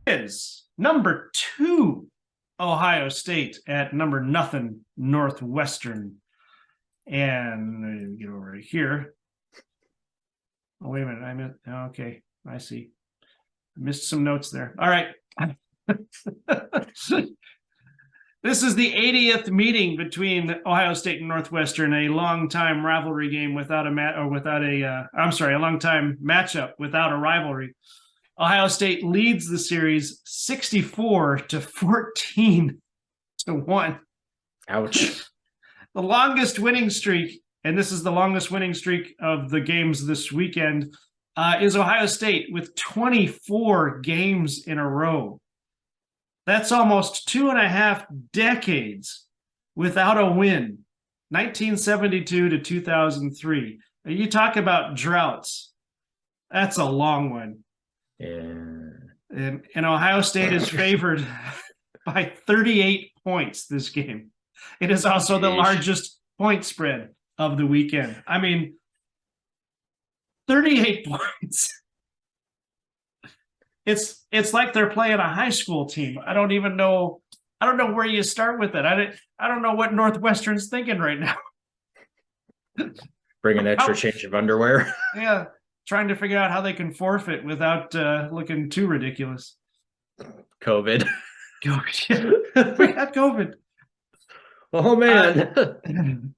is number 2 Ohio State at number nothing Northwestern. And get over here. Oh, wait a minute. Okay, I see. I missed some notes there. All right. This is the 80th meeting between Ohio State and Northwestern, a long-time rivalry game without a long-time matchup without a rivalry. Ohio State leads the series 64-14-1. Ouch. The longest winning streak, and this is the longest winning streak of the games this weekend, is Ohio State with 24 games in a row. That's almost 2.5 decades without a win. 1972 to 2003. You talk about droughts. That's a long one. Yeah. And Ohio State is favored by 38 points this game. It is also the largest point spread of the weekend. I mean, 38 points. It's like they're playing a high school team. I don't know where you start with it. I don't know what Northwestern's thinking right now. Bring an extra change of underwear. Yeah, trying to figure out how they can forfeit without looking too ridiculous. COVID. We got COVID. Oh, man.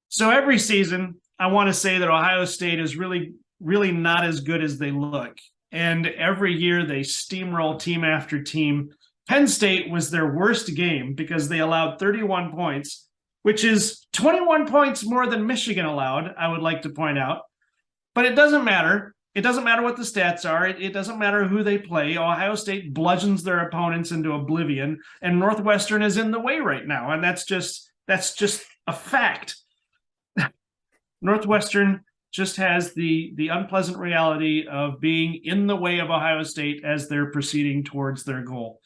So every season, I want to say that Ohio State is really, really not as good as they look. And every year they steamroll team after team. Penn State was their worst game because they allowed 31 points, which is 21 points more than Michigan allowed, I would like to point out. But it doesn't matter. It doesn't matter what the stats are. It doesn't matter who they play. Ohio State bludgeons their opponents into oblivion, and Northwestern is in the way right now. And that's just a fact. Northwestern just has the unpleasant reality of being in the way of Ohio State as they're proceeding towards their goal.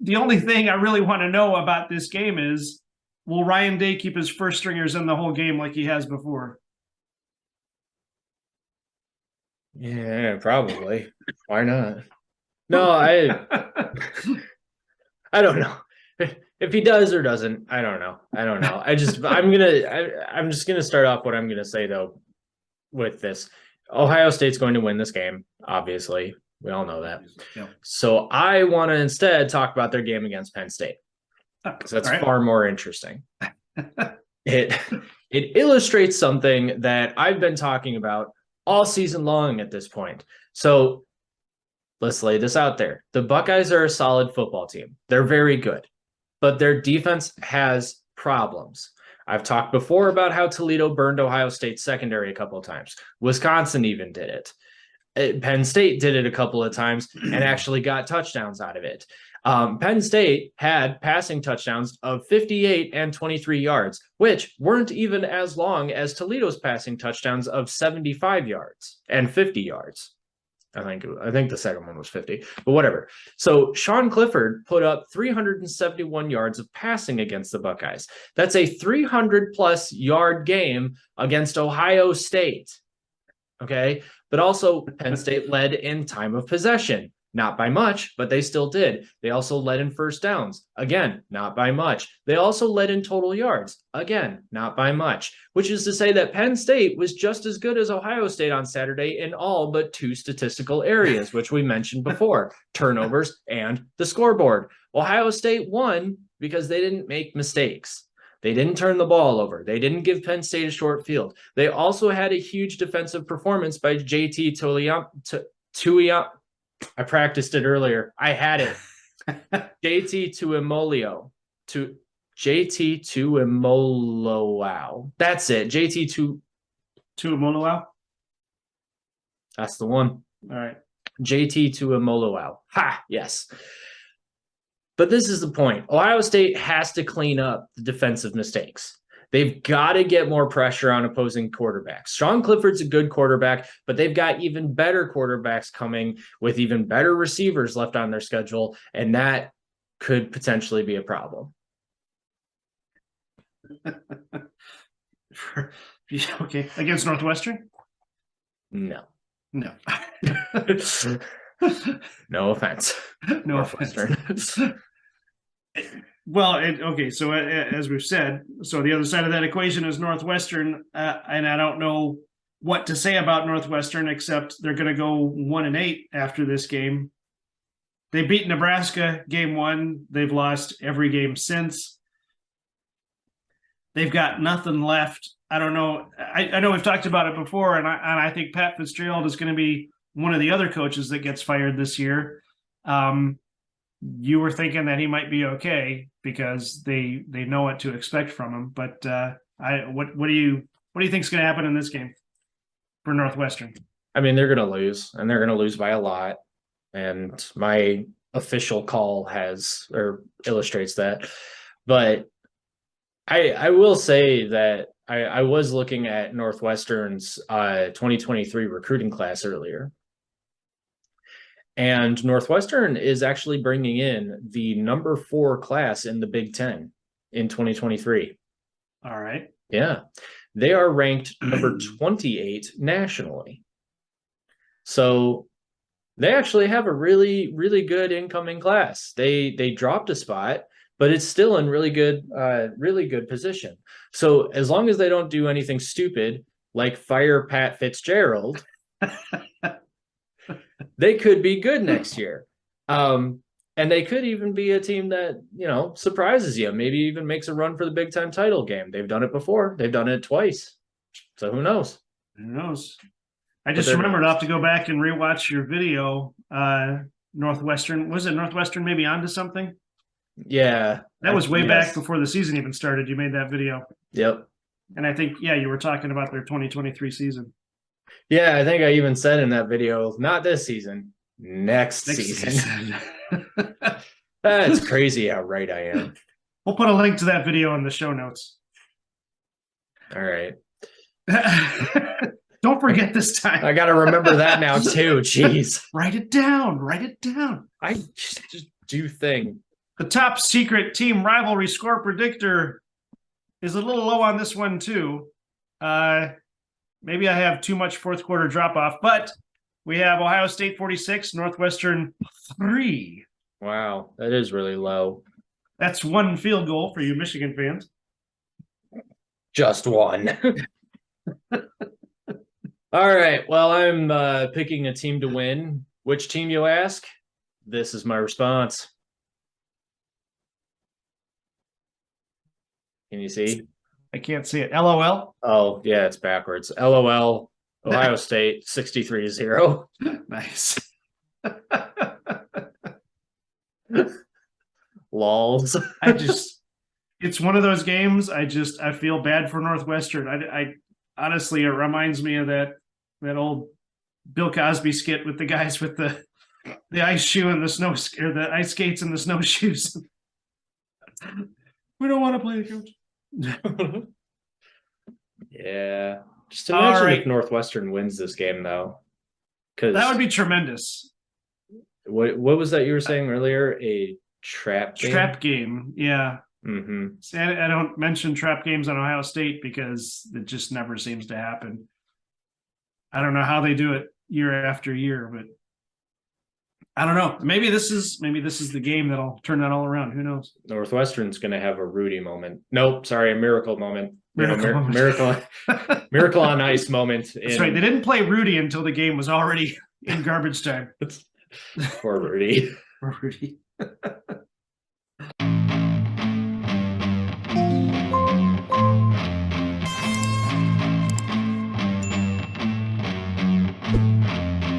The only thing I really want to know about this game is, will Ryan Day keep his first stringers in the whole game like he has before? Yeah, probably. Why not? No, I don't know. If he does or doesn't, I don't know. I'm just gonna start off what I'm gonna say though with this. Ohio State's going to win this game, obviously. We all know that. Yeah. So I want to instead talk about their game against Penn State. Because that's far more interesting. It illustrates something that I've been talking about all season long at this point. So let's lay this out there. The Buckeyes are a solid football team. They're very good. But their defense has problems. I've talked before about how Toledo burned Ohio State's secondary a couple of times. Wisconsin even did it. Penn State did it a couple of times and actually got touchdowns out of it. Penn State had passing touchdowns of 58 and 23 yards, which weren't even as long as Toledo's passing touchdowns of 75 yards and 50 yards. I think the second one was 50, but whatever. So Sean Clifford put up 371 yards of passing against the Buckeyes. That's a 300-plus yard game against Ohio State. Okay, but also Penn State led in time of possession. Not by much, but they still did. They also led in first downs. Again, not by much. They also led in total yards. Again, not by much. Which is to say that Penn State was just as good as Ohio State on Saturday in all but 2 statistical areas, which we mentioned before, turnovers and the scoreboard. Ohio State won because they didn't make mistakes. They didn't turn the ball over. They didn't give Penn State a short field. They also had a huge defensive performance by JT Tuiamoloau. I practiced it earlier. I had it. JT Tuimoloau. That's it. JT Tuimoloau? That's the one. All right. JT Tuimoloau. Ha, yes. But this is the point. Ohio State has to clean up the defensive mistakes. They've got to get more pressure on opposing quarterbacks. Sean Clifford's a good quarterback, but they've got even better quarterbacks coming with even better receivers left on their schedule, and that could potentially be a problem. Okay. Against Northwestern? No. No offense. No Northwestern. offense. Well, okay. So as we've said, so the other side of that equation is Northwestern, and I don't know what to say about Northwestern except they're going to go 1-8 after this game. They beat Nebraska game 1. They've lost every game since. They've got nothing left. I don't know. I know we've talked about it before, and I think Pat Fitzgerald is going to be one of the other coaches that gets fired this year. You were thinking that he might be okay because they know what to expect from him. But what do you think is going to happen in this game for Northwestern? I mean, they're going to lose, and they're going to lose by a lot. And my official call illustrates that. But I will say that I was looking at Northwestern's 2023 recruiting class earlier. And Northwestern is actually bringing in the number 4 class in the Big Ten in 2023. All right. Yeah. They are ranked number 28 nationally. So they actually have a really, really good incoming class. They dropped a spot, but it's still in really good position. So as long as they don't do anything stupid like fire Pat Fitzgerald, they could be good next year. And they could even be a team that, surprises you, maybe even makes a run for the Big Ten title game. They've done it before. They've done it twice. So who knows? Who knows? I just remembered I'll have to go back and rewatch your video. Northwestern, was it Northwestern maybe onto something? Yeah. That was way back before the season even started. You made that video. Yep. And I think, you were talking about their 2023 season. Yeah, I think I even said in that video, not this season, next season. That's crazy how right I am. We'll put a link to that video in the show notes. All right. Don't forget this time. I got to remember that now too. Jeez. Write it down. Write it down. I just do thing. The top secret team rivalry score predictor is a little low on this one too. Maybe I have too much fourth quarter drop off, but we have Ohio State 46, Northwestern 3. Wow, that is really low. That's one field goal for you Michigan fans. Just one. All right. Well, I'm picking a team to win. Which team, you ask? This is my response. Can you see? I can't see it. LOL? Oh, yeah, it's backwards. LOL, Ohio State, 63-0. Nice. Lols. It's one of those games. I feel bad for Northwestern. I honestly, it reminds me of that old Bill Cosby skit with the guys with the ice shoe and the ice skates and the snowshoes. We don't want to play the coach. Yeah. Just imagine if Northwestern wins this game, though. Because that would be tremendous. What was that you were saying earlier? A trap game? Trap game, yeah. Mm-hmm. I don't mention trap games on Ohio State because it just never seems to happen. I don't know how they do it year after year, but I don't know. Maybe this is the game that'll turn that all around. Who knows? Northwestern's going to have a Rudy moment. Nope, sorry, a miracle moment. Miracle miracle on ice moment. That's right. They didn't play Rudy until the game was already in garbage time. Poor Rudy. Poor Rudy.